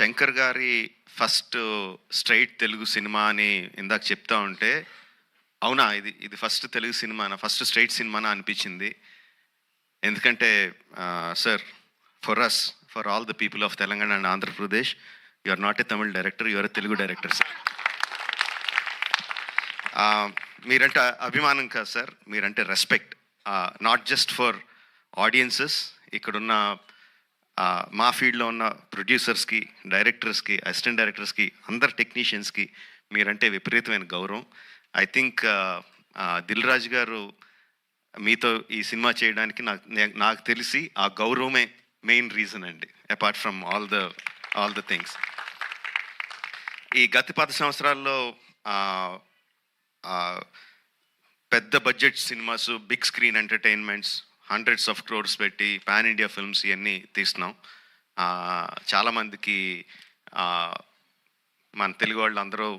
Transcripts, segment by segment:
శంకర్ గారి first straight Telugu cinema అని ఇందాక చెప్తా ఉంటే, అవునా ఇది ఇది ఫస్ట్ తెలుగు సినిమానా, ఫస్ట్ స్ట్రైట్ సినిమానా అనిపించింది. ఎందుకంటే sir, for us, for all the people of Telangana and Andhra Pradesh, you are not a Tamil director, you are a Telugu director sir. మీరంటే అభిమానం కాదు సార్, మీరంటే respect. Not just for audiences, ఇక్కడున్న మా ఫీల్డ్లో ఉన్న ప్రొడ్యూసర్స్కి, డైరెక్టర్స్కి, అసిస్టెంట్ డైరెక్టర్స్కి, అందరు టెక్నీషియన్స్కి మీరంటే విపరీతమైన గౌరవం. ఐ థింక్ దిల్ రాజు గారు మీతో ఈ సినిమా చేయడానికి నాకు తెలిసి ఆ గౌరవమే మెయిన్ రీజన్ అండి, apart from all the things. ఈ గత 10 సంవత్సరాల్లో పెద్ద budget cinemas, big screen entertainments, hundreds of crores pan పాన్ ఇండియా ఫిల్మ్స్ ఇవన్నీ తీస్తున్నాం. చాలామందికి మన తెలుగు వాళ్ళు అందరూ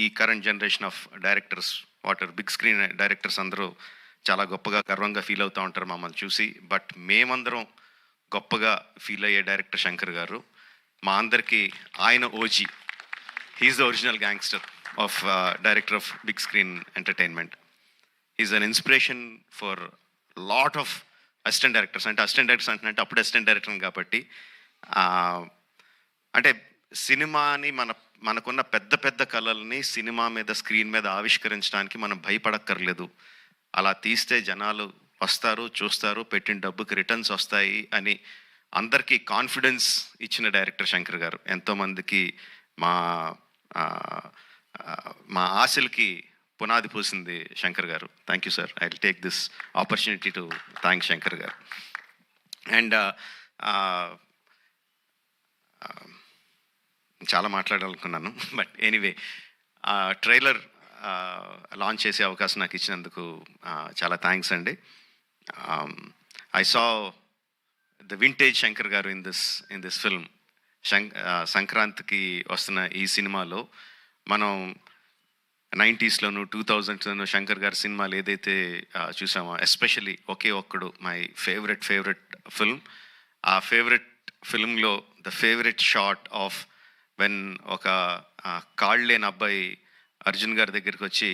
ఈ current generation of directors, big screen directors అందరూ చాలా గొప్పగా, గర్వంగా ఫీల్ అవుతూ ఉంటారు మమ్మల్ని చూసి. బట్ మేమందరం గొప్పగా ఫీల్ అయ్యే డైరెక్టర్ శంకర్ గారు. మా అందరికీ ఆయన OG. He's the original gangster of director of big screen entertainment. Is an inspiration for lot of assistant directors. అంటే అసిస్టెంట్ డైరెక్టర్స్ అంటే అప్పుడు అసిస్టెంట్ డైరెక్టర్ కాబట్టి, అంటే సినిమాని మనకున్న పెద్ద పెద్ద కళల్ని సినిమా మీద, స్క్రీన్ మీద ఆవిష్కరించడానికి మనం భయపడక్కర్లేదు. అలా తీస్తే జనాలు వస్తారు, చూస్తారు, పెట్టిన డబ్బుకి రిటర్న్స్ వస్తాయి అని అందరికీ కాన్ఫిడెన్స్ ఇచ్చిన డైరెక్టర్ శంకర్ గారు. ఎంతోమందికి మా ఆశలకి పునాది పూసింది శంకర్ గారు. Thank you sir. I will take this opportunity to thank Shankar గారు. అండ్ చాలా మాట్లాడాలనుకున్నాను, బట్ ఎనీవే, ట్రైలర్ లాంచ్ చేసే అవకాశం నాకు ఇచ్చినందుకు చాలా థ్యాంక్స్ అండి. I saw the vintage Shankar గారు ఇన్ దిస్ ఫిల్మ్. సంక్రాంతికి వస్తున్న ఈ సినిమాలో మనం 90స్లోను 2000స్లోను శంకర్ గారి సినిమాలు ఏదైతే చూసామో, especially Oke Okkadu my favourite film. ఆ ఫేవరెట్ ఫిల్మ్లో the favourite shot of when ఒక కాళ్ళు లేని అబ్బాయి అర్జున్ గారి దగ్గరికి వచ్చి,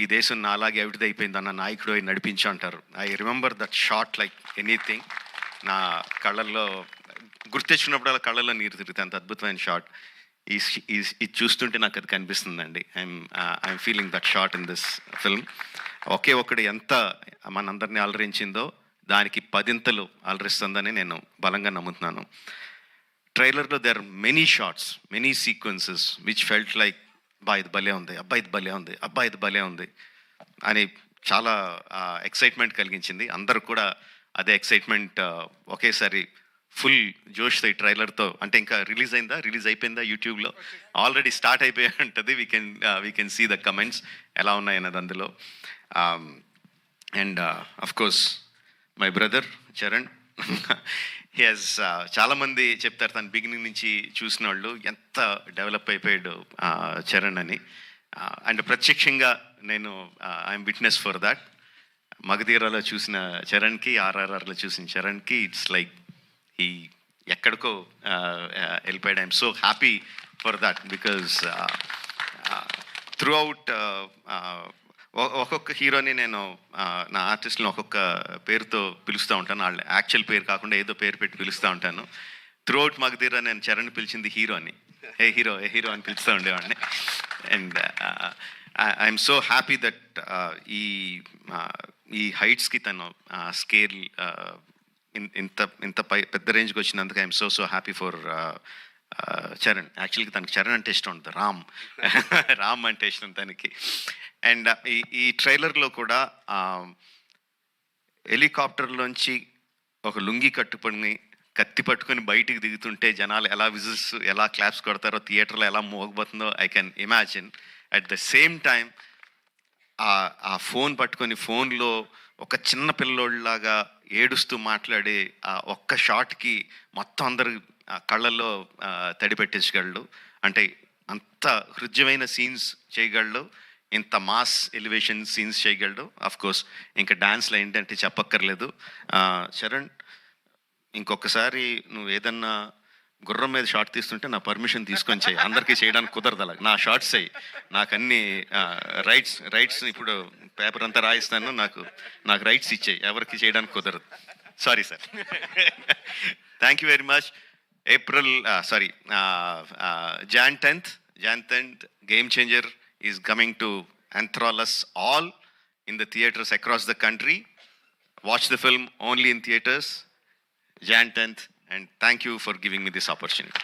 ఈ దేశం నాలాగే అవిటిదైపోయింది అన్న నాయకుడు అయి నడిపించు అంటారు. I remember that shot like anything. నా కళ్ళల్లో గుర్తెచ్చినప్పుడు అలా కళ్ళల్లో నీరు తిరుగుతాయి, అంత అద్భుతమైన షాట్. ఇది చూస్తుంటే నాకు అది కనిపిస్తుందండి. I'm feeling that shot in this film. Oke Okkadu ఎంత మనందరినీ అలరించిందో దానికి 10 అలరిస్తుందని నేను బలంగా నమ్ముతున్నాను. ట్రైలర్లో there are many shots, many sequences which felt like, ఇది భలే ఉంది, ఇది భలే ఉంది, ఇది భలే ఉంది అని చాలా ఎక్సైట్మెంట్ కలిగించింది. అందరూ కూడా అదే ఎక్సైట్మెంట్ ఒకేసారి ఫుల్ జోష్తో ఈ ట్రైలర్తో. అంటే ఇంకా రిలీజ్ అయిపోయిందా యూట్యూబ్లో? ఆల్రెడీ స్టార్ట్ అయిపోయి ఉంటుంది. We can see the comments ఎలా ఉన్నాయన్నది అందులో. And of course my brother Charan, he has, చాలామంది చెప్తారు తను బిగినింగ్ నుంచి చూసిన వాళ్ళు ఎంత డెవలప్ అయిపోయాడు చరణ్ అని. అండ్ ప్రత్యక్షంగా నేను ఐఎమ్ విట్నెస్ ఫర్ దాట్. మగధీరాలో చూసిన చరణ్కి, RRRలో చూసిన చరణ్కి ఇట్స్ లైక్ ఈ ఎక్కడికో వెళ్ళిపోయాడు. I'm so happy for that because through out ఒక్కొక్క హీరోని నేను నా ఆర్టిస్ట్ని ఒక్కొక్క పేరుతో పిలుస్తూ ఉంటాను. వాళ్ళ యాక్చువల్ పేరు కాకుండా ఏదో పేరు పెట్టి పిలుస్తూ ఉంటాను. త్రూ అవుట్ మగధీరా నేను చరణ్ పిలిచింది హీరో అని, ఏ హీరో అని పిలుస్తూ ఉండేవాడిని. And I'm so happy that ఈ హైట్స్కి తను స్కేల్ ఇంత పెద్ద రేంజ్కి వచ్చినందుకు I'm so happy for Charan. యాక్చువల్గా తనకి చరణ్ అంటే ఇష్టం ఉంటుంది, రామ్ అంటే ఇష్టం తనకి. అండ్ ఈ ట్రైలర్లో కూడా హెలికాప్టర్లోంచి ఒక లుంగి కట్టుకొని కత్తి పట్టుకొని బయటికి దిగుతుంటే జనాలు ఎలా విజిల్స్, ఎలా క్లాప్స్ కొడతారో, థియేటర్లో ఎలా మోగబోతుందో I can imagine. At the same time ఆ ఫోన్ పట్టుకొని ఫోన్లో ఒక చిన్న పిల్లోళ్ళలాగా ఏడుస్తూ మాట్లాడే ఆ ఒక్క షాట్కి మొత్తం అందరు కళ్ళల్లో తడి పెట్టించగలడు. అంటే అంత హృద్యమైన సీన్స్ చేయగలడు, ఇంత మాస్ ఎలివేషన్ సీన్స్ చేయగలడు. అఫ్ కోర్స్ ఇంకా డాన్స్లో ఏంటంటే చెప్పక్కర్లేదు. చరణ్, ఇంకొకసారి నువ్వు ఏదన్నా గుర్రం మీద షార్ట్ తీస్తుంటే నా పర్మిషన్ తీసుకొని చేయి. అందరికీ చేయడానికి కుదరదు అలా. నా షార్ట్స్ అయ్యి నాకు అన్ని రైట్స్ ఇప్పుడు పేపర్ అంతా రాయిస్తాను. నాకు రైట్స్ ఇచ్చేయి, ఎవరికి చేయడానికి కుదరదు. Sorry sir. Thank you very much. Jan 10th, Game Changer is coming to enthrall us all in the theaters across the country. Watch the film only in theaters, Jan 10th, and thank you for giving me this opportunity.